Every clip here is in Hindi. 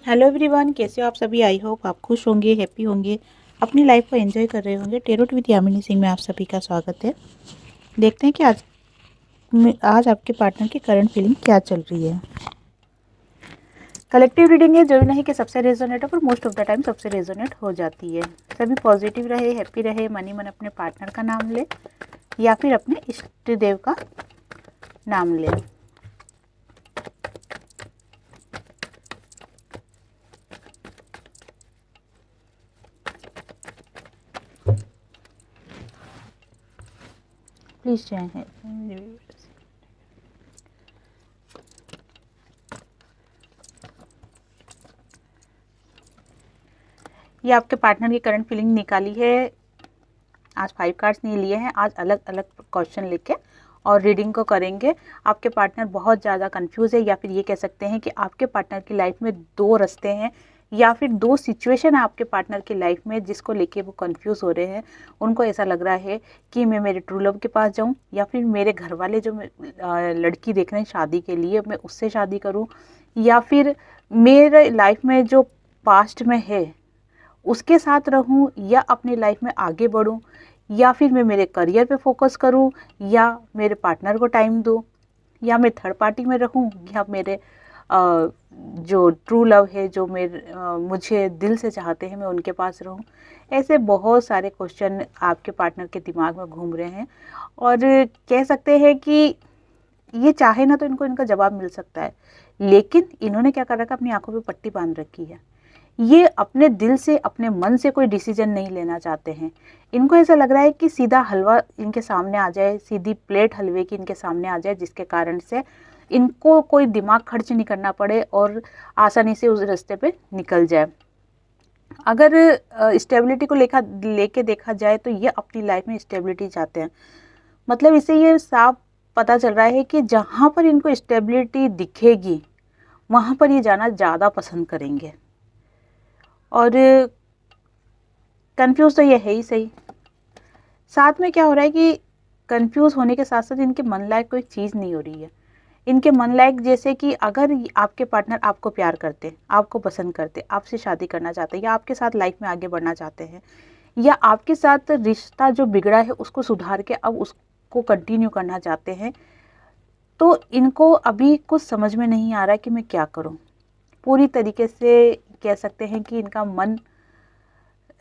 हेलो एवरीवन, कैसे हो आप सभी। आई होप आप खुश होंगे, हैप्पी होंगे, अपनी लाइफ को एंजॉय कर रहे होंगे। टेरोट विद यामिनी सिंह में आप सभी का स्वागत है। देखते हैं कि आज आपके पार्टनर की करंट फीलिंग क्या चल रही है। कलेक्टिव रीडिंग है, जरूरी नहीं कि सबसे रेजोनेट हो, पर मोस्ट ऑफ द टाइम सबसे रेजोनेट हो जाती है। सभी पॉजिटिव रहे, हैप्पी रहे, मनी मन अपने पार्टनर का नाम ले या फिर अपने इष्ट देव का नाम ले। प्लीज चाहे ये आपके पार्टनर की करंट फीलिंग निकाली है। आज 5 कार्ड्स नहीं लिए हैं, आज अलग अलग क्वेश्चन लेके और रीडिंग को करेंगे। आपके पार्टनर बहुत ज़्यादा कंफ्यूज है, या फिर ये कह सकते हैं कि आपके पार्टनर की लाइफ में 2 रास्ते हैं या फिर 2 सिचुएशन है आपके पार्टनर की लाइफ में, जिसको लेके वो कंफ्यूज हो रहे हैं। उनको ऐसा लग रहा है कि मैं मेरे ट्रू लव के पास जाऊं या फिर मेरे घर वाले जो लड़की देख रहे हैं शादी के लिए, मैं उससे शादी करूं, या फिर मेरे लाइफ में जो पास्ट में है उसके साथ रहूं, या अपनी लाइफ में आगे बढ़ूं, या फिर मैं मेरे करियर पे फोकस करूं, या मेरे पार्टनर को टाइम दूं, या मैं थर्ड पार्टी में रहूं, या मेरे जो ट्रू लव है, जो मुझे दिल से चाहते हैं, मैं उनके पास रहूं। ऐसे बहुत सारे क्वेश्चन आपके पार्टनर के दिमाग में घूम रहे हैं, और कह सकते हैं कि ये चाहे ना तो इनको इनका जवाब मिल सकता है, लेकिन इन्होंने क्या कर रखा, अपनी आंखों पे पट्टी बांध रखी है। ये अपने दिल से, अपने मन से कोई डिसीजन नहीं लेना चाहते हैं। इनको ऐसा लग रहा है कि सीधा हलवा इनके सामने आ जाए, सीधी प्लेट हलवे की इनके सामने आ जाए, जिसके कारण से इनको कोई दिमाग खर्च नहीं करना पड़े और आसानी से उस रास्ते पे निकल जाए। अगर स्टेबिलिटी को लेके देखा जाए तो ये अपनी लाइफ में स्टेबिलिटी चाहते हैं। मतलब इससे ये साफ पता चल रहा है कि जहाँ पर इनको स्टेबिलिटी दिखेगी वहाँ पर ये जाना ज़्यादा पसंद करेंगे। और कंफ्यूज तो ये है ही सही। साथ में क्या हो रहा है कि कंफ्यूज होने के साथ साथ इनके मन लायक कोई चीज़ नहीं हो रही है। इनके मन लायक जैसे कि अगर आपके पार्टनर आपको प्यार करते, आपको पसंद करते, आपसे शादी करना चाहते हैं, या आपके साथ लाइफ में आगे बढ़ना चाहते हैं, या आपके साथ रिश्ता जो बिगड़ा है उसको सुधार के अब उसको कंटिन्यू करना चाहते हैं, तो इनको अभी कुछ समझ में नहीं आ रहा है कि मैं क्या करूं। पूरी तरीके से कह सकते हैं कि इनका मन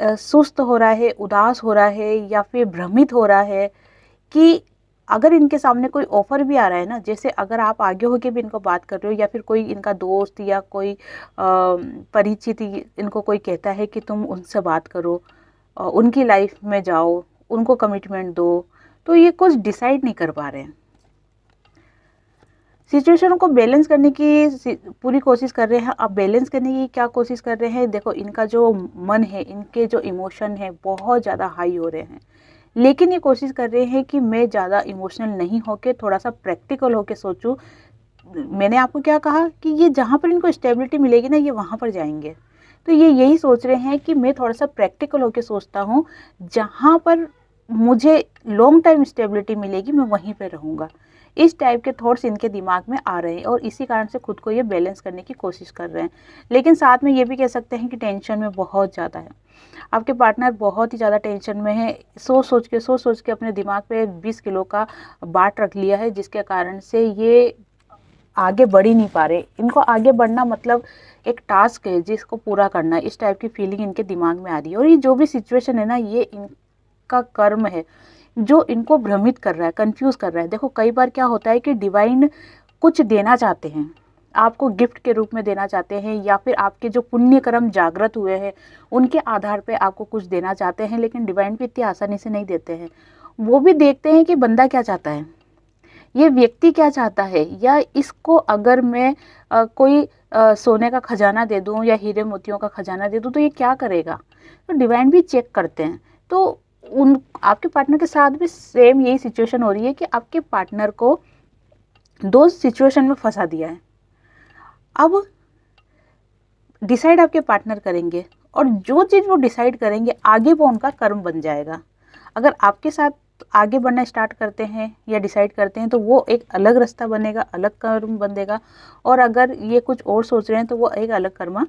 सुस्त हो रहा है, उदास हो रहा है, या फिर भ्रमित हो रहा है कि अगर इनके सामने कोई ऑफर भी आ रहा है ना, जैसे अगर आप आगे होके भी इनको बात कर रहे हो, या फिर कोई इनका दोस्त या कोई परिचित इनको कोई कहता है कि तुम उनसे बात करो, उनकी लाइफ में जाओ, उनको कमिटमेंट दो, तो ये कुछ डिसाइड नहीं कर पा रहे हैं। सिचुएशन को बैलेंस करने की पूरी कोशिश कर रहे हैं। अब बैलेंस करने की क्या कोशिश कर रहे हैं, देखो इनका जो मन है, इनके जो इमोशन है बहुत ज़्यादा हाई हो रहे हैं, लेकिन ये कोशिश कर रहे हैं कि मैं ज़्यादा इमोशनल नहीं होके थोड़ा सा प्रैक्टिकल होके सोचूं। मैंने आपको क्या कहा कि ये जहाँ पर इनको स्टेबिलिटी मिलेगी ना, ये वहाँ पर जाएंगे। तो ये यही सोच रहे हैं कि मैं थोड़ा सा प्रैक्टिकल होके सोचता हूँ, जहाँ पर मुझे लॉन्ग टाइम स्टेबिलिटी मिलेगी मैं वहीं पर रहूँगा। इस टाइप के थॉट्स इनके दिमाग में आ रहे हैं, और इसी कारण से खुद को ये बैलेंस करने की कोशिश कर रहे हैं। लेकिन साथ में ये भी कह सकते हैं कि टेंशन में बहुत ज़्यादा है। आपके पार्टनर बहुत ही ज़्यादा टेंशन में है, सोच सोच के अपने दिमाग पे 20 किलो का बाट रख लिया है, जिसके कारण से ये आगे बढ़ ही नहीं पा रहे। इनको आगे बढ़ना मतलब एक टास्क है जिसको पूरा करना है, इस टाइप की फीलिंग इनके दिमाग में आ रही है। और ये जो भी सिचुएशन है ना, ये इनका कर्म है जो इनको भ्रमित कर रहा है, कंफ्यूज कर रहा है। देखो कई बार क्या होता है कि डिवाइन कुछ देना चाहते हैं, आपको गिफ्ट के रूप में देना चाहते हैं, या फिर आपके जो पुण्य कर्म जागृत हुए हैं उनके आधार पे आपको कुछ देना चाहते हैं, लेकिन डिवाइन भी इतनी आसानी से नहीं देते हैं। वो भी देखते हैं कि बंदा क्या चाहता है, ये व्यक्ति क्या चाहता है, या इसको अगर मैं कोई सोने का खजाना दे दूं या हीरे मोतियों का खजाना दे दूं तो ये क्या करेगा। तो डिवाइन भी चेक करते हैं। तो आपके पार्टनर के साथ भी सेम यही सिचुएशन हो रही है कि आपके पार्टनर को 2 सिचुएशन में फंसा दिया है। अब डिसाइड आपके पार्टनर करेंगे, और जो चीज़ वो डिसाइड करेंगे आगे वो उनका कर्म बन जाएगा। अगर आपके साथ आगे बढ़ना स्टार्ट करते हैं या डिसाइड करते हैं तो वो एक अलग रास्ता बनेगा, अलग कर्म बनेगा, और अगर ये कुछ और सोच रहे हैं तो वो एक अलग कर्म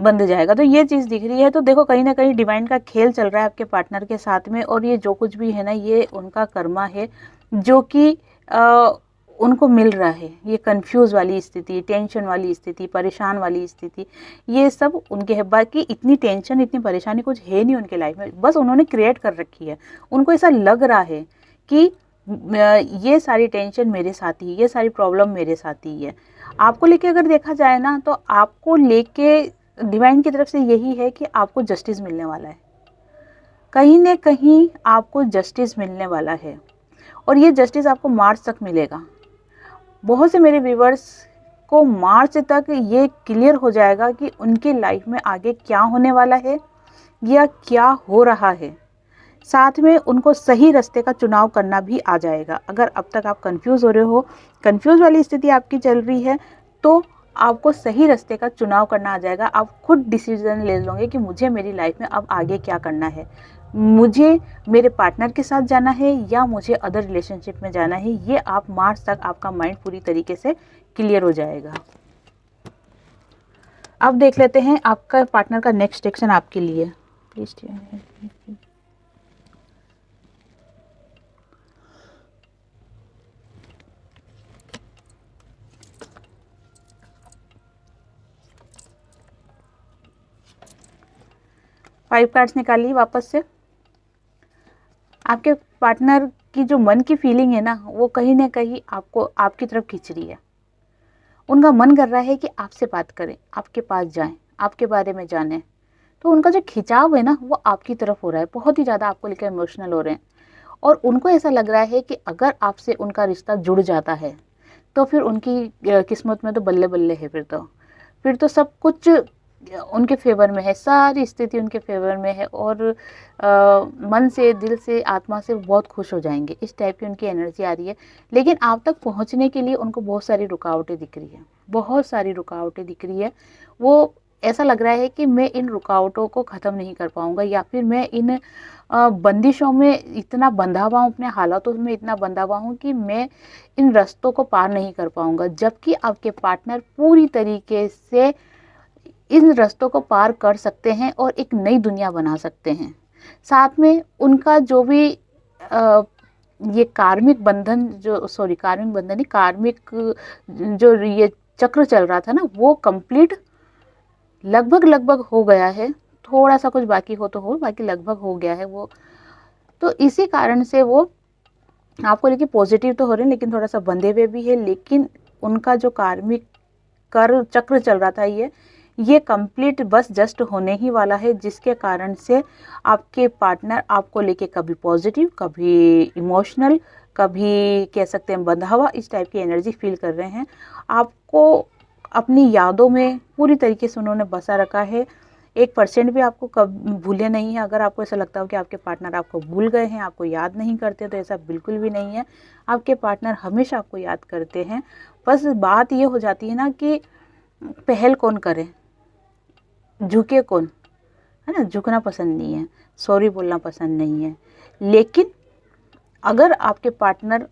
बंध जाएगा। तो ये चीज़ दिख रही है। तो देखो कहीं ना कहीं डिवाइन का खेल चल रहा है आपके पार्टनर के साथ में, और ये जो कुछ भी है ना, ये उनका कर्मा है जो कि उनको मिल रहा है। ये कंफ्यूज वाली स्थिति, टेंशन वाली स्थिति, परेशान वाली स्थिति, ये सब उनके है। बाकी इतनी टेंशन, इतनी परेशानी कुछ है नहीं उनके लाइफ में, बस उन्होंने क्रिएट कर रखी है। उनको ऐसा लग रहा है कि ये सारी टेंशन मेरे साथ ही, ये सारी प्रॉब्लम मेरे साथ ही है। आपको लेके अगर देखा जाए ना, तो आपको लेके डिवाइन की तरफ से यही है कि आपको जस्टिस मिलने वाला है। कहीं ना कहीं आपको जस्टिस मिलने वाला है, और ये जस्टिस आपको मार्च तक मिलेगा। बहुत से मेरे व्यूवर्स को मार्च तक ये क्लियर हो जाएगा कि उनके लाइफ में आगे क्या होने वाला है या क्या हो रहा है। साथ में उनको सही रास्ते का चुनाव करना भी आ जाएगा। अगर अब तक आप कंफ्यूज हो रहे हो, कंफ्यूज वाली स्थिति आपकी चल रही है, तो आपको सही रास्ते का चुनाव करना आ जाएगा। आप खुद डिसीजन ले लोगे कि मुझे मेरी लाइफ में अब आगे क्या करना है, मुझे मेरे पार्टनर के साथ जाना है या मुझे अदर रिलेशनशिप में जाना है। ये आप मार्च तक आपका माइंड पूरी तरीके से क्लियर हो जाएगा। अब देख लेते हैं आपका पार्टनर का नेक्स्ट एक्शन आपके लिए। प्लीज 5 कार्ड्स निकालिए वापस से। आपके पार्टनर की जो मन की फीलिंग है ना, वो कहीं ना कहीं आपको आपकी तरफ खींच रही है। उनका मन कर रहा है कि आपसे बात करें, आपके पास जाएं, आपके बारे में जानें। तो उनका जो खिंचाव है ना, वो आपकी तरफ हो रहा है। बहुत ही ज़्यादा आपको लेकर इमोशनल हो रहे हैं, और उनको ऐसा लग रहा है कि अगर आपसे उनका रिश्ता जुड़ जाता है तो फिर उनकी किस्मत में तो बल्ले बल्ले है। फिर तो सब कुछ उनके फेवर में है, सारी स्थिति उनके फेवर में है, और मन से, दिल से, आत्मा से बहुत खुश हो जाएंगे। इस टाइप की उनकी एनर्जी आ रही है। लेकिन आप तक पहुंचने के लिए उनको बहुत सारी रुकावटें दिख रही है, बहुत सारी रुकावटें दिख रही है। वो ऐसा लग रहा है कि मैं इन रुकावटों को ख़त्म नहीं कर पाऊँगा, या फिर मैं इन बंदिशों में इतना बंधा हुआ हूँ, अपने हालातों में इतना बंधा हुआ हूँ कि मैं इन रास्तों को पार नहीं कर पाऊँगा। जबकि आपके पार्टनर पूरी तरीके से इन रास्तों को पार कर सकते हैं और एक नई दुनिया बना सकते हैं। साथ में उनका जो भी ये कार्मिक बंधन, कार्मिक बंधन नहीं, कार्मिक जो ये चक्र चल रहा था ना, वो कंप्लीट लगभग हो गया है। थोड़ा सा कुछ बाकी हो तो हो, बाकी लगभग हो गया है वो। तो इसी कारण से वो आपको लेके पॉजिटिव तो हो रहे हैं, लेकिन थोड़ा सा बंधे हुए भी है। लेकिन उनका जो कार्मिक कर चक्र चल रहा था, ये कंप्लीट बस जस्ट होने ही वाला है, जिसके कारण से आपके पार्टनर आपको लेके कभी पॉजिटिव, कभी इमोशनल, कभी कह सकते हैं बंधा हुआ, इस टाइप की एनर्जी फील कर रहे हैं। आपको अपनी यादों में पूरी तरीके से उन्होंने बसा रखा है। 1% भी आपको कब भूले नहीं है। अगर आपको ऐसा लगता हो कि आपके पार्टनर आपको भूल गए हैं, आपको याद नहीं करते, तो ऐसा बिल्कुल भी नहीं है। आपके पार्टनर हमेशा आपको याद करते हैं। बस बात ये हो जाती है ना कि पहल कौन करे, झुके कौन, है ना। झुकना पसंद नहीं है, सॉरी बोलना पसंद नहीं है। लेकिन अगर आपके पार्टनर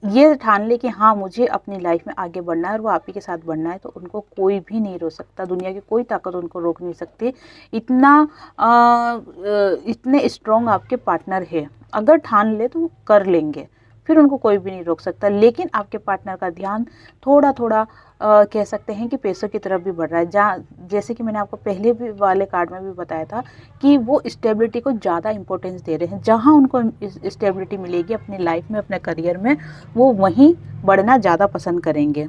ये ठान ले कि हाँ, मुझे अपनी लाइफ में आगे बढ़ना है और वो आप ही के साथ बढ़ना है, तो उनको कोई भी नहीं रोक सकता। दुनिया की कोई ताकत उनको रोक नहीं सकती। इतने स्ट्रॉन्ग आपके पार्टनर है। अगर ठान ले तो वो कर लेंगे, फिर उनको कोई भी नहीं रोक सकता। लेकिन आपके पार्टनर का ध्यान थोड़ा थोड़ा कह सकते हैं कि पैसों की तरफ भी बढ़ रहा है। जहाँ, जैसे कि मैंने आपको पहले भी वाले कार्ड में भी बताया था कि वो स्टेबिलिटी को ज़्यादा इंपॉर्टेंस दे रहे हैं। जहाँ उनको स्टेबिलिटी मिलेगी अपनी लाइफ में, अपने करियर में, वो वहीं बढ़ना ज़्यादा पसंद करेंगे।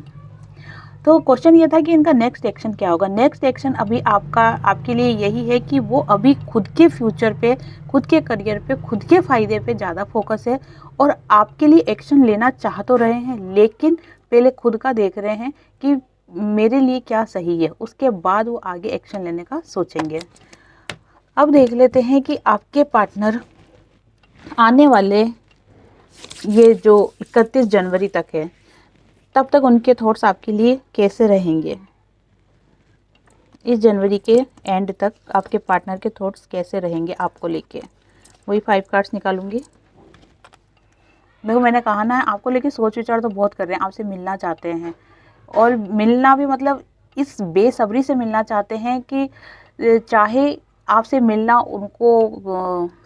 तो क्वेश्चन ये था कि इनका नेक्स्ट एक्शन क्या होगा। नेक्स्ट एक्शन अभी आपके लिए यही है कि वो अभी खुद के फ्यूचर पे, खुद के करियर पे, खुद के फ़ायदे पे ज़्यादा फोकस है, और आपके लिए एक्शन लेना चाह तो रहे हैं, लेकिन पहले खुद का देख रहे हैं कि मेरे लिए क्या सही है, उसके बाद वो आगे एक्शन लेने का सोचेंगे। अब देख लेते हैं कि आपके पार्टनर आने वाले ये जो 31 जनवरी तक है, तब तक उनके थॉट्स आपके लिए कैसे रहेंगे। इस जनवरी के एंड तक आपके पार्टनर के थॉट्स कैसे रहेंगे आपको लेके। वही 5 कार्ड्स निकालूंगी। देखो, मैंने कहा ना, आपको लेके सोच विचार तो बहुत कर रहे हैं, आपसे मिलना चाहते हैं, और मिलना भी मतलब इस बेसब्री से मिलना चाहते हैं कि चाहे आपसे मिलना उनको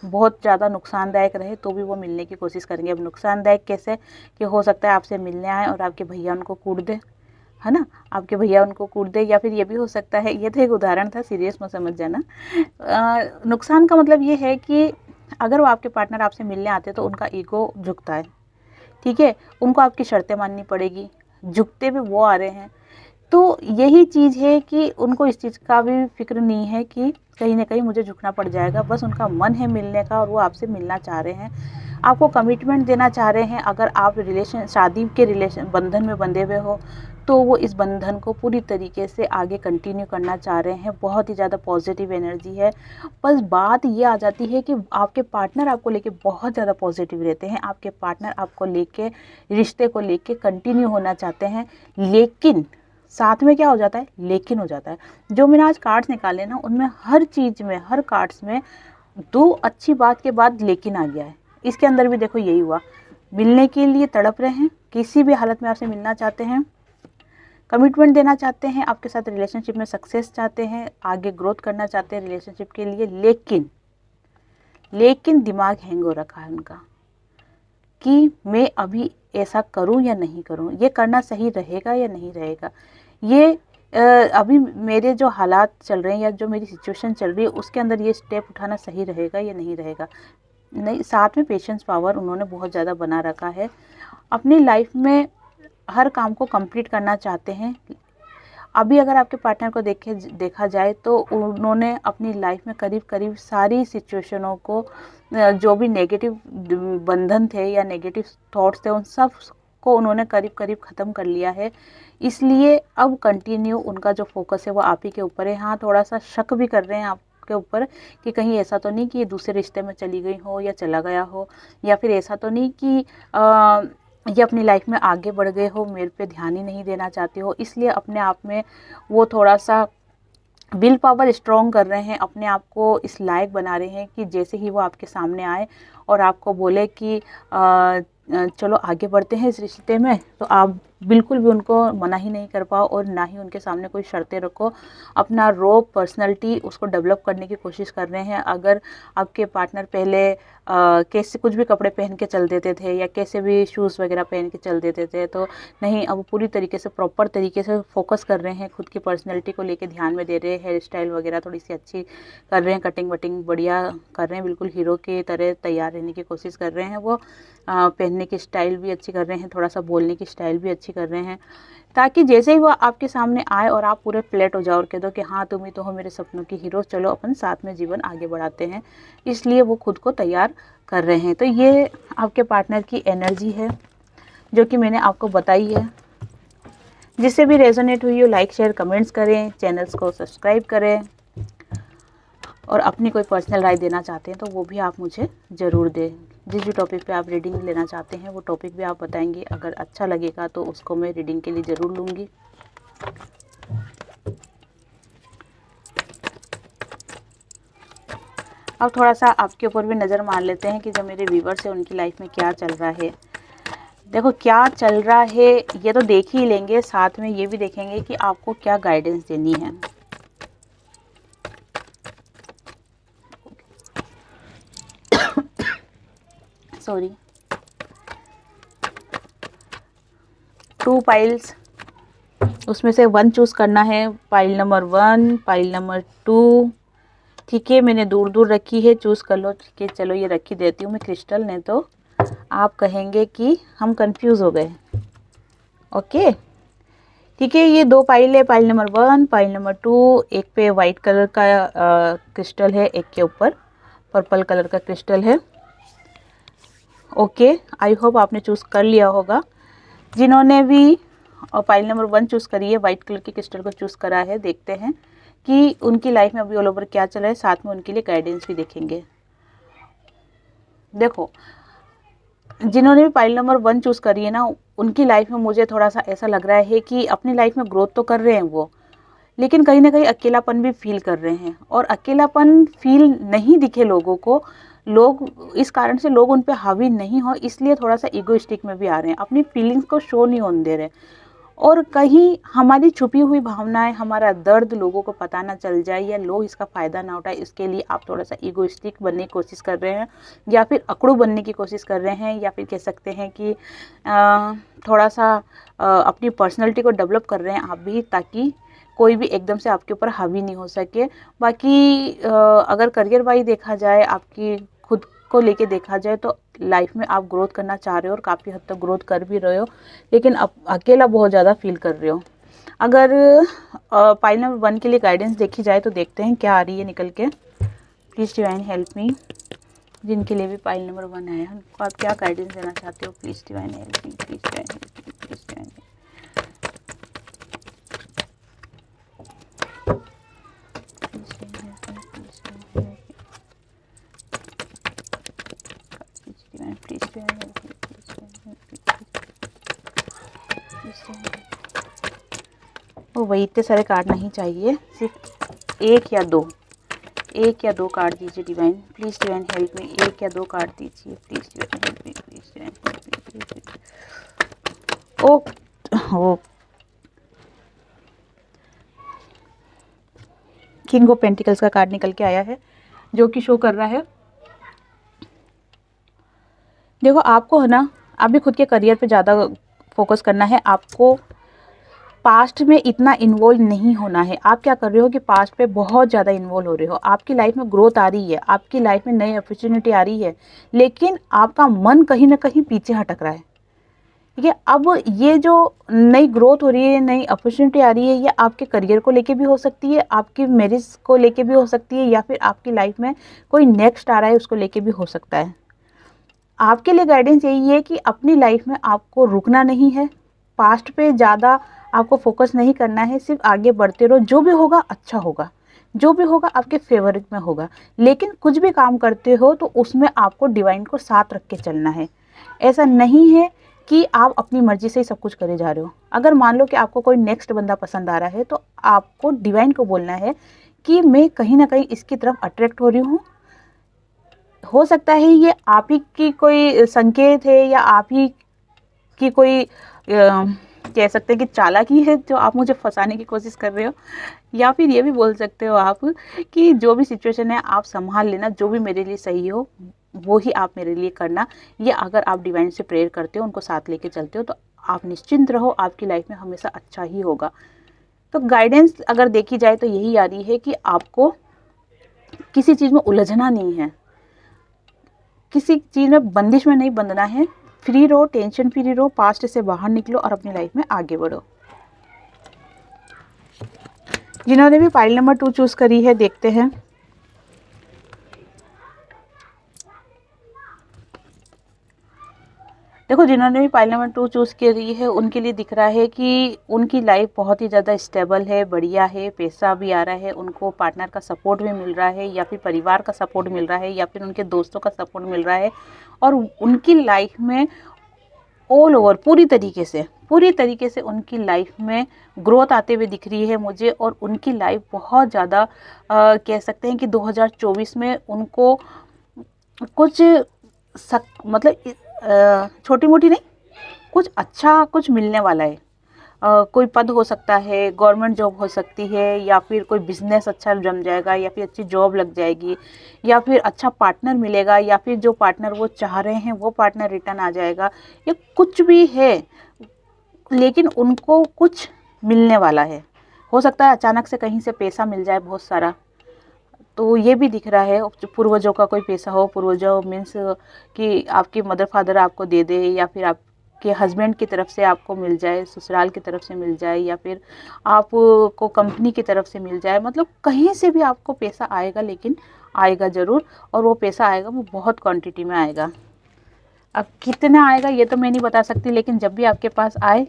बहुत ज़्यादा नुकसानदायक रहे तो भी वो मिलने की कोशिश करेंगे। अब नुकसानदायक कैसे, कि हो सकता है आपसे मिलने आए और आपके भैया उनको कूट दे, है ना, आपके भैया उनको कूट दे, या फिर ये भी हो सकता है, ये तो एक उदाहरण था, सीरियस मत समझ जाना। नुकसान का मतलब ये है कि अगर वो आपके पार्टनर आपसे मिलने आते हैं तो उनका ईगो झुकता है, ठीक है, उनको आपकी शर्तें माननी पड़ेगी, झुकते भी वो आ रहे हैं। तो यही चीज़ है कि उनको इस चीज़ का भी फिक्र नहीं है कि कहीं ना कहीं मुझे झुकना पड़ जाएगा, बस उनका मन है मिलने का और वो आपसे मिलना चाह रहे हैं, आपको कमिटमेंट देना चाह रहे हैं। अगर आप शादी के बंधन में बंधे हुए हो तो वो इस बंधन को पूरी तरीके से आगे कंटिन्यू करना चाह रहे हैं। बहुत ही ज़्यादा पॉजिटिव एनर्जी है। बस बात ये आ जाती है कि आपके पार्टनर आपको लेके बहुत ज़्यादा पॉजिटिव रहते हैं, आपके पार्टनर आपको लेके, रिश्ते को लेके कंटिन्यू होना चाहते हैं, लेकिन साथ में क्या हो जाता है, लेकिन हो जाता है। जो मैंने आज कार्ड्स निकाले ना, उनमें हर चीज़ में, हर कार्ड्स में दो अच्छी बात के बाद लेकिन आ गया है। इसके अंदर भी देखो यही हुआ, मिलने के लिए तड़प रहे हैं, किसी भी हालत में आपसे मिलना चाहते हैं, कमिटमेंट देना चाहते हैं, आपके साथ रिलेशनशिप में सक्सेस चाहते हैं, आगे ग्रोथ करना चाहते हैं रिलेशनशिप के लिए, लेकिन दिमाग हैंग हो रखा है उनका कि मैं अभी ऐसा करूं या नहीं करूं, ये करना सही रहेगा या नहीं रहेगा, ये अभी मेरे जो हालात चल रहे हैं या जो मेरी सिचुएशन चल रही है उसके अंदर ये स्टेप उठाना सही रहेगा या नहीं रहेगा। नहीं, साथ में पेशेंस पावर उन्होंने बहुत ज़्यादा बना रखा है। अपनी लाइफ में हर काम को कंप्लीट करना चाहते हैं। अभी अगर आपके पार्टनर को देखा जाए तो उन्होंने अपनी लाइफ में करीब करीब सारी सिचुएशनों को, जो भी नेगेटिव बंधन थे या नेगेटिव थॉट्स थे, उन सब को उन्होंने करीब करीब ख़त्म कर लिया है। इसलिए अब कंटिन्यू उनका जो फोकस है वो आप ही के ऊपर है। हाँ, थोड़ा सा शक भी कर रहे हैं आपके ऊपर कि कहीं ऐसा तो नहीं कि ये दूसरे रिश्ते में चली गई हो या चला गया हो, या फिर ऐसा तो नहीं कि ये अपनी लाइफ में आगे बढ़ गए हो, मेरे पे ध्यान ही नहीं देना चाहते हो। इसलिए अपने आप में वो थोड़ा सा विल पावर स्ट्रॉन्ग कर रहे हैं, अपने आप को इस लायक बना रहे हैं कि जैसे ही वो आपके सामने आए और आपको बोले कि चलो आगे बढ़ते हैं इस रिश्ते में, तो आप बिल्कुल भी उनको मना ही नहीं कर पाओ और ना ही उनके सामने कोई शर्तें रखो। अपना रो पर्सनैलिटी उसको डेवलप करने की कोशिश कर रहे हैं। अगर आपके पार्टनर पहले कैसे कुछ भी कपड़े पहन के चल देते थे या कैसे भी शूज़ वगैरह पहन के चल देते थे, तो नहीं, अब पूरी तरीके से प्रॉपर तरीके से फोकस कर रहे हैं, खुद की पर्सनैलिटी को लेके ध्यान में दे रहे हैं, हेयर स्टाइल वगैरह थोड़ी सी अच्छी कर रहे हैं, कटिंग वटिंग बढ़िया कर रहे हैं, बिल्कुल हीरो की तरह तैयार रहने की कोशिश कर रहे हैं। वो पहनने की स्टाइल भी अच्छी कर रहे हैं, थोड़ा सा बोलने की स्टाइल भी अच्छी कर रहे हैं, ताकि जैसे ही वो आपके सामने आए और आप पूरे फ्लैट हो जाओ और कह दो कि हाँ, तुम ही तो हो मेरे सपनों की हीरो, चलो अपन साथ में जीवन आगे बढ़ाते हैं। इसलिए वो खुद को तैयार कर रहे हैं। तो ये आपके पार्टनर की एनर्जी है जो कि मैंने आपको बताई है। जिससे भी रेजोनेट हुई हो, लाइक शेयर कमेंट्स करें, चैनल्स को सब्सक्राइब करें, और अपनी कोई पर्सनल राय देना चाहते हैं तो वो भी आप मुझे ज़रूर दें। जिस भी टॉपिक पे आप रीडिंग लेना चाहते हैं वो टॉपिक भी आप बताएंगे, अगर अच्छा लगेगा तो उसको मैं रीडिंग के लिए ज़रूर लूँगी। अब थोड़ा सा आपके ऊपर भी नज़र मार लेते हैं कि जो मेरे व्यूवर्स हैं उनकी लाइफ में क्या चल रहा है। देखो क्या चल रहा है ये तो देख ही लेंगे, साथ में ये भी देखेंगे कि आपको क्या गाइडेंस देनी है। सॉरी, 2 पाइल्स, उसमें से 1 चूज़ करना है। पाइल नंबर 1, पाइल नंबर 2, ठीक है, मैंने दूर दूर रखी है, चूज़ कर लो। ठीक है, चलो ये रखी देती हूँ मैं क्रिस्टल, ने तो आप कहेंगे कि हम कंफ्यूज हो गए। ओके, ठीक है, ये 2 पाइल है, पाइल नंबर 1, पाइल नंबर 2। एक पे वाइट कलर का क्रिस्टल है, एक के ऊपर पर्पल कलर का क्रिस्टल है। ओके, आई होप आपने चूज़ कर लिया होगा। जिन्होंने भी पाइल नंबर 1 चूज़ करी है, वाइट कलर की क्रिस्टल को चूज़ करा है, देखते हैं कि उनकी लाइफ में अभी ऑल ओवर क्या चल रहा है, साथ में उनके लिए गाइडेंस भी देखेंगे। देखो, जिन्होंने भी पाइल नंबर 1 चूज़ करी है ना, उनकी लाइफ में मुझे थोड़ा सा ऐसा लग रहा है कि अपनी लाइफ में ग्रोथ तो कर रहे हैं वो, लेकिन कहीं ना कहीं अकेलापन भी फील कर रहे हैं। और अकेलापन फील नहीं दिखे लोगों को, लोग इस कारण से लोग उन पे हावी नहीं हो, इसलिए थोड़ा सा ईगोइस्टिक में भी आ रहे हैं, अपनी फीलिंग्स को शो नहीं होने दे रहे। और कहीं हमारी छुपी हुई भावनाएं, हमारा दर्द लोगों को पता ना चल जाए या लोग इसका फ़ायदा ना उठाए, इसके लिए आप थोड़ा सा ईगोइस्टिक बनने की कोशिश कर रहे हैं या फिर अकड़ू बनने की कोशिश कर रहे हैं, या फिर कह सकते हैं कि थोड़ा सा अपनी पर्सनैलिटी को डेवलप कर रहे हैं आप भी, ताकि कोई भी एकदम से आपके ऊपर हावी नहीं हो सके। बाकी अगर करियर वाइज देखा जाए, आपकी खुद को लेके देखा जाए, तो लाइफ में आप ग्रोथ करना चाह रहे हो और काफ़ी हद तक ग्रोथ कर भी रहे हो, लेकिन अब अकेला बहुत ज़्यादा फील कर रहे हो। अगर पाइल नंबर 1 के लिए गाइडेंस देखी जाए तो देखते हैं क्या आ रही है निकल के। प्लीज़ डिवाइन हेल्प मी। जिनके लिए भी पाइल नंबर 1 आया है उनको आप क्या गाइडेंस देना चाहते हो? Please divine help me, please divine help me, please divine help वो वही इतने सारे कार्ड नहीं चाहिए, सिर्फ एक या दो कार्ड दीजिए divine. Please divine help me, एक या दो कार्ड दीजिए please divine help me, please divine help me. O king of pentacles का कार्ड निकल के आया है, जो कि शो कर रहा है, देखो आपको है ना अभी खुद के करियर पे ज़्यादा फोकस करना है। आपको पास्ट में इतना इन्वॉल्व नहीं होना है। आप क्या कर रहे हो कि पास्ट पे बहुत ज़्यादा इन्वॉल्व हो रहे हो। आपकी लाइफ में ग्रोथ आ रही है, आपकी लाइफ में नई अपॉर्चुनिटी आ रही है, लेकिन आपका मन कहीं ना कहीं पीछे हटक रहा है। ठीक है, अब ये जो नई ग्रोथ हो रही है, नई अपॉर्चुनिटी आ रही है, ये आपके करियर को लेके भी हो सकती है, आपकी मैरिज को लेके भी हो सकती है, या फिर आपकी लाइफ में कोई नेक्स्ट आ रहा है उसको लेके भी हो सकता है। आपके लिए गाइडेंस यही है कि अपनी लाइफ में आपको रुकना नहीं है, पास्ट पे ज़्यादा आपको फोकस नहीं करना है, सिर्फ आगे बढ़ते रहो। जो भी होगा अच्छा होगा, जो भी होगा आपके फेवरेट में होगा, लेकिन कुछ भी काम करते हो तो उसमें आपको डिवाइन को साथ रख के चलना है। ऐसा नहीं है कि आप अपनी मर्जी से ही सब कुछ करे जा रहे हो। अगर मान लो कि आपको कोई नेक्स्ट बंदा पसंद आ रहा है, तो आपको डिवाइन को बोलना है कि मैं कहीं ना कहीं इसकी तरफ अट्रैक्ट हो रही हूँ। हो सकता है ये आप ही की कोई संकेत है, या आप ही की कोई कह सकते हैं कि चालाकी है जो आप मुझे फंसाने की कोशिश कर रहे हो, या फिर ये भी बोल सकते हो आप कि जो भी सिचुएशन है आप संभाल लेना, जो भी मेरे लिए सही हो वो ही आप मेरे लिए करना। ये अगर आप डिवाइन से प्रेयर करते हो, उनको साथ लेके चलते हो, तो आप निश्चिंत रहो, आपकी लाइफ में हमेशा अच्छा ही होगा। तो गाइडेंस अगर देखी जाए तो यही आ रही है कि आपको किसी चीज़ में उलझना नहीं है, किसी चीज़ में बंदिश में नहीं बंधना है। फ्री रहो, टेंशन फ्री रहो, पास्ट से बाहर निकलो और अपनी लाइफ में आगे बढ़ो। जिन्होंने भी फाइल नंबर 2 चूज करी है, देखते हैं। देखो, जिन्होंने भी फाइल नंबर 2 चूज करी है उनके लिए दिख रहा है कि उनकी लाइफ बहुत ही ज़्यादा स्टेबल है, बढ़िया है, पैसा भी आ रहा है, उनको पार्टनर का सपोर्ट भी मिल रहा है, या फिर परिवार का सपोर्ट मिल रहा है, या फिर उनके दोस्तों का सपोर्ट मिल रहा है, और उनकी लाइफ में ऑल ओवर पूरी तरीके से उनकी लाइफ में ग्रोथ आते हुए दिख रही है मुझे। और उनकी लाइफ बहुत ज़्यादा कह सकते हैं कि 2024 में उनको कुछ मतलब छोटी मोटी नहीं, कुछ अच्छा कुछ मिलने वाला है। कोई पद हो सकता है, गवर्नमेंट जॉब हो सकती है, या फिर कोई बिजनेस अच्छा जम जाएगा, या फिर अच्छी जॉब लग जाएगी, या फिर अच्छा पार्टनर मिलेगा, या फिर जो पार्टनर वो चाह रहे हैं वो पार्टनर रिटर्न आ जाएगा, या कुछ भी है, लेकिन उनको कुछ मिलने वाला है। हो सकता है अचानक से कहीं से पैसा मिल जाए बहुत सारा, तो ये भी दिख रहा है। पूर्वजों का कोई पैसा हो, पूर्वजों मीन्स कि आपके मदर फादर आपको दे दे, या फिर आपके हस्बैंड की तरफ से आपको मिल जाए, ससुराल की तरफ से मिल जाए, या फिर आपको कंपनी की तरफ से मिल जाए। मतलब कहीं से भी आपको पैसा आएगा, लेकिन आएगा ज़रूर, और वो पैसा आएगा वो बहुत क्वांटिटी में आएगा। अब कितना आएगा ये तो मैं नहीं बता सकती, लेकिन जब भी आपके पास आए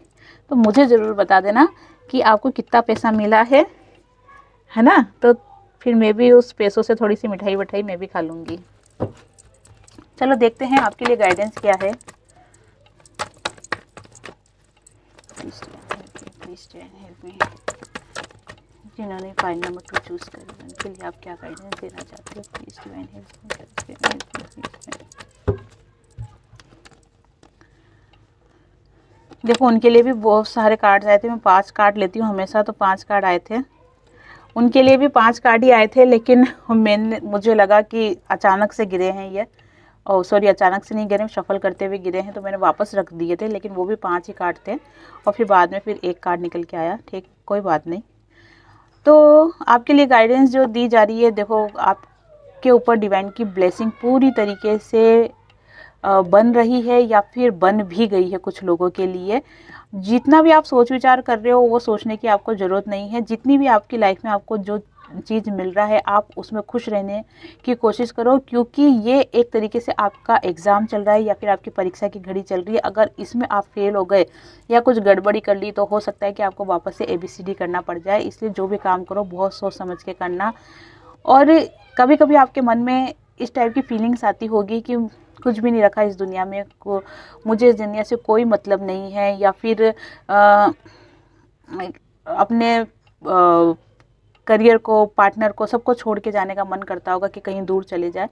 तो मुझे ज़रूर बता देना कि आपको कितना पैसा मिला है ना। तो फिर मैं भी उस पैसों से थोड़ी सी मिठाई विठाई मैं भी खा लूँगी। चलो देखते हैं आपके लिए गाइडेंस क्या है। Please help me. जिन्होंने फाइल नंबर 2 चूज़ करी उनके लिए आप क्या गाइडेंस देना चाहते हो? प्लीज डिवाइन हेल्प मी। देखो उनके लिए भी बहुत सारे कार्ड्स आए थे, मैं 5 कार्ड लेती हूँ हमेशा, तो 5 कार्ड आए थे। उनके लिए भी 5 कार्ड ही आए थे, लेकिन मुझे लगा कि अचानक से गिरे हैं ये, और सॉरी अचानक से नहीं गिरे, शफल करते हुए गिरे हैं, तो मैंने वापस रख दिए थे, लेकिन वो भी 5 ही कार्ड थे। और फिर बाद में फिर एक कार्ड निकल के आया, ठीक कोई बात नहीं। तो आपके लिए गाइडेंस जो दी जा रही है, देखो आपके ऊपर डिवाइन की ब्लेसिंग पूरी तरीके से बन रही है या फिर बन भी गई है कुछ लोगों के लिए। जितना भी आप सोच विचार कर रहे हो वो सोचने की आपको ज़रूरत नहीं है। जितनी भी आपकी लाइफ में आपको जो चीज़ मिल रहा है आप उसमें खुश रहने की कोशिश करो, क्योंकि ये एक तरीके से आपका एग्ज़ाम चल रहा है या फिर आपकी परीक्षा की घड़ी चल रही है। अगर इसमें आप फेल हो गए या कुछ गड़बड़ी कर ली तो हो सकता है कि आपको वापस से ABCD करना पड़ जाए। इसलिए जो भी काम करो बहुत सोच समझ के करना। और कभी कभी आपके मन में इस टाइप की फीलिंग्स आती होगी कि कुछ भी नहीं रखा इस दुनिया में, मुझे इस दुनिया से कोई मतलब नहीं है, या फिर अपने करियर को, पार्टनर को, सबको छोड़ के जाने का मन करता होगा कि कहीं दूर चले जाए।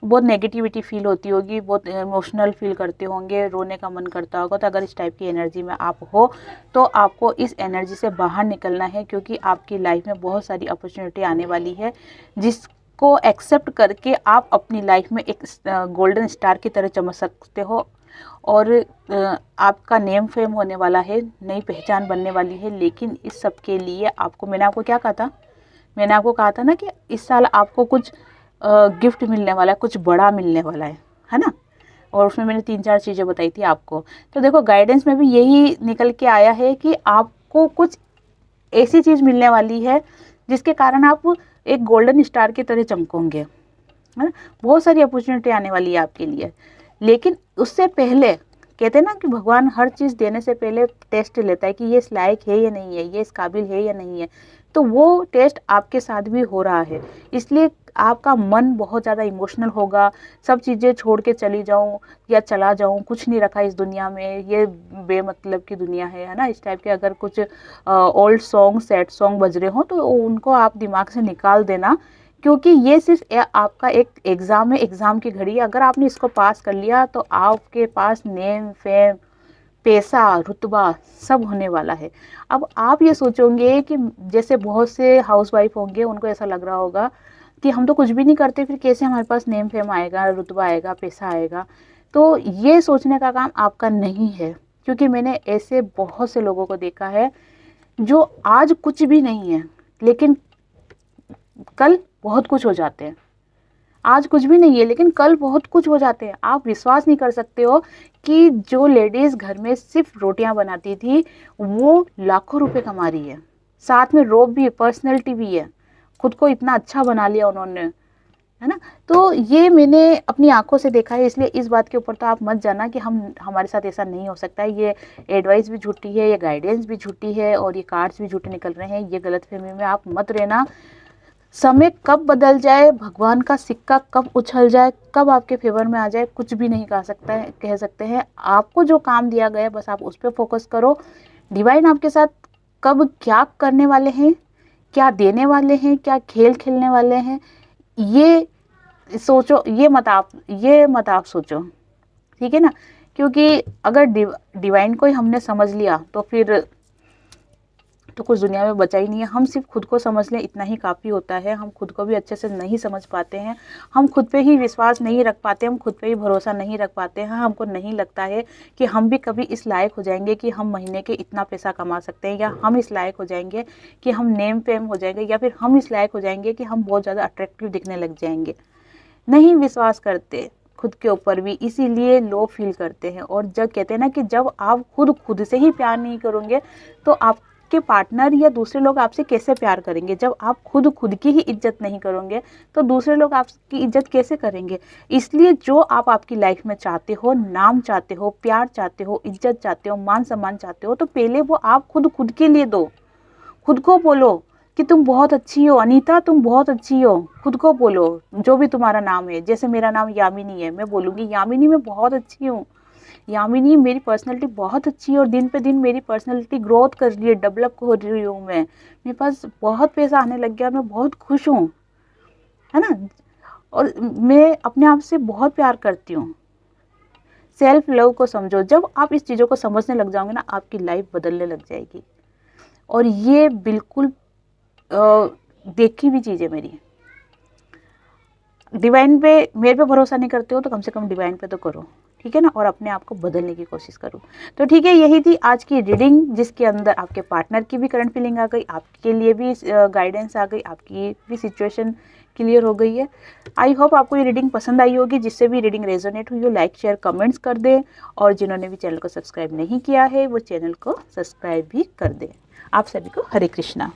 बहुत नेगेटिविटी फील होती होगी, बहुत इमोशनल फील करते होंगे, रोने का मन करता होगा। तो अगर इस टाइप की एनर्जी में आप हो तो आपको इस एनर्जी से बाहर निकलना है, क्योंकि आपकी लाइफ में बहुत सारी अपॉर्चुनिटी आने वाली है जिसको एक्सेप्ट करके आप अपनी लाइफ में एक गोल्डन स्टार की तरह चमक सकते हो। और आपका नेम फेम होने वाला है, नई पहचान बनने वाली है। लेकिन इस सब के लिए आपको, मैंने आपको क्या कहा था, मैंने आपको कहा था ना कि इस साल आपको कुछ गिफ्ट मिलने वाला है, कुछ बड़ा मिलने वाला है ना। और उसमें मैंने 3-4 चीज़ें बताई थी आपको। तो देखो गाइडेंस में भी यही निकल के आया है कि आपको कुछ ऐसी चीज़ मिलने वाली है जिसके कारण आप एक गोल्डन स्टार की तरह चमकोगे, है ना। बहुत सारी अपॉर्चुनिटी आने वाली है आपके लिए। लेकिन उससे पहले कहते हैं ना कि भगवान हर चीज़ देने से पहले टेस्ट लेता है कि ये इस लायक है या नहीं है, ये इस काबिल है या नहीं है। तो वो टेस्ट आपके साथ भी हो रहा है। इसलिए आपका मन बहुत ज़्यादा इमोशनल होगा, सब चीज़ें छोड़ के चली जाऊँ या चला जाऊँ, कुछ नहीं रखा इस दुनिया में, ये बेमतलब की दुनिया है ना। इस टाइप के अगर कुछ ओल्ड सॉन्ग, सैड सॉन्ग बज रहे हो तो उनको आप दिमाग से निकाल देना, क्योंकि ये सिर्फ आपका एक एग्ज़ाम है, एग्ज़ाम की घड़ी। अगर आपने इसको पास कर लिया तो आपके पास नेम फेम, पैसा, रुतबा सब होने वाला है। अब आप ये सोचोगे कि जैसे बहुत से हाउसवाइफ होंगे, उनको ऐसा लग रहा होगा कि हम तो कुछ भी नहीं करते, फिर कैसे हमारे पास नेम फेम आएगा, रुतबा आएगा, पैसा आएगा। तो ये सोचने का काम आपका नहीं है, क्योंकि मैंने ऐसे बहुत से लोगों को देखा है जो आज कुछ भी नहीं है लेकिन कल बहुत कुछ हो जाते हैं। आज कुछ भी नहीं है लेकिन कल बहुत कुछ हो जाते हैं। आप विश्वास नहीं कर सकते हो कि जो लेडीज़ घर में सिर्फ रोटियां बनाती थी वो लाखों रुपए कमा रही है, साथ में रोब भी है, पर्सनैलिटी भी है, खुद को इतना अच्छा बना लिया उन्होंने, है ना। तो ये मैंने अपनी आंखों से देखा है। इसलिए इस बात के ऊपर तो आप मत जाना कि हमारे साथ ऐसा नहीं हो सकता है। ये एडवाइस भी झूठी है, ये गाइडेंस भी झूठी है, और ये कार्ड्स भी झूठे निकल रहे हैं। ये गलतफहमी में आप मत रहना। समय कब बदल जाए, भगवान का सिक्का कब उछल जाए, कब आपके फेवर में आ जाए, कुछ भी नहीं कह सकते हैं। आपको जो काम दिया गया बस आप उस पर फोकस करो। डिवाइन आपके साथ कब क्या करने वाले हैं, क्या देने वाले हैं, क्या खेल खेलने वाले हैं, ये सोचो, ये मत आप सोचो, ठीक है ना। क्योंकि अगर डिवाइन को ही हमने समझ लिया तो फिर तो कुछ दुनिया में बचा ही नहीं है। हम सिर्फ खुद को समझ लें, इतना ही काफ़ी होता है। हम खुद को भी अच्छे से नहीं समझ पाते हैं, हम खुद पे ही विश्वास नहीं रख पाते, हम खुद पे ही भरोसा नहीं रख पाते हैं। हमको नहीं लगता है कि हम भी कभी इस लायक हो जाएंगे कि हम महीने के इतना पैसा कमा सकते हैं, या हम इस लायक हो जाएंगे कि हम नेम फेम हो जाएंगे, या फिर हम इस लायक हो जाएंगे कि हम बहुत ज़्यादा अट्रैक्टिव दिखने लग जाएंगे। नहीं विश्वास करते खुद के ऊपर भी, इसीलिए लो फील करते हैं। और जब कहते हैं ना कि जब आप खुद से ही प्यार नहीं करोगे तो आपके पार्टनर या दूसरे लोग आपसे कैसे प्यार करेंगे। जब आप खुद की ही इज्जत नहीं करोगे तो दूसरे लोग आपकी इज्जत कैसे करेंगे। इसलिए जो आप आपकी लाइफ में चाहते हो, नाम चाहते हो, प्यार चाहते हो, इज्जत चाहते हो, मान सम्मान चाहते हो, तो पहले वो आप खुद के लिए दो। खुद को बोलो कि तुम बहुत अच्छी हो, अनीता तुम बहुत अच्छी हो। खुद को बोलो जो भी तुम्हारा नाम है। जैसे मेरा नाम यामिनी है, मैं बोलूँगी यामिनी मैं बहुत अच्छी हूँ, यामिनी मेरी पर्सनैलिटी बहुत अच्छी है, और दिन पे दिन मेरी पर्सनैलिटी ग्रोथ कर रही है, डेवलप हो रही हूँ मैं, मेरे पास बहुत पैसा आने लग गया और मैं बहुत खुश हूँ, है ना। और मैं अपने आप से बहुत प्यार करती हूँ। सेल्फ लव को समझो। जब आप इस चीज़ों को समझने लग जाओगे ना, आपकी लाइफ बदलने लग जाएगी। और ये बिल्कुल देखी हुई चीज़ है मेरी। डिवाइन पे, मेरे पे भरोसा नहीं करते हो तो कम से कम डिवाइन पे तो करो, ठीक है ना, और अपने आप को बदलने की कोशिश करो। तो ठीक है, यही थी आज की रीडिंग, जिसके अंदर आपके पार्टनर की भी करंट फीलिंग आ गई, आपके लिए भी गाइडेंस आ गई, आपकी भी सिचुएशन क्लियर हो गई है। आई होप आपको ये रीडिंग पसंद आई होगी। जिससे भी रीडिंग रेजोनेट हुई हो, लाइक शेयर कमेंट्स कर दें, और जिन्होंने भी चैनल को सब्सक्राइब नहीं किया है वो चैनल को सब्सक्राइब भी कर दें। आप सभी को हरे कृष्णा।